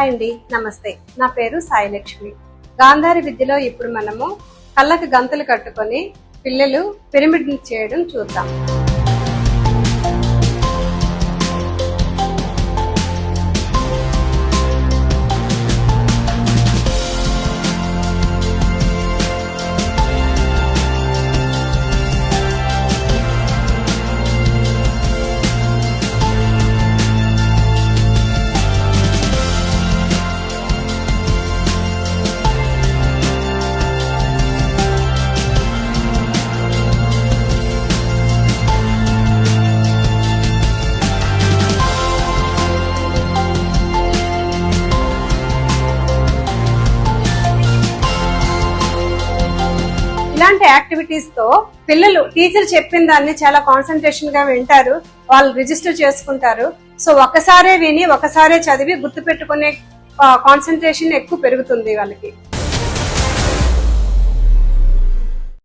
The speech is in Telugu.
హాయ్ అండి, నమస్తే. నా పేరు సాయిలక్ష్మి. గాంధారి విద్యలో ఇప్పుడు మనము కళ్ళకు గంతులు కట్టుకొని పిల్లలు పిరమిడ్ చేయడం చూద్దాం. ఇలాంటి యాక్టివిటీస్ తో పిల్లలు టీచర్ చెప్పిన దాన్ని చాలా కాన్సన్ట్రేషన్ గా వింటారు, వాళ్ళు రిజిస్టర్ చేసుకుంటారు. సో ఒకసారే విని ఒకసారే చదివి గుర్తు పెట్టుకునే కాన్సన్ట్రేషన్ ఎక్కువ పెరుగుతుంది వాళ్ళకి.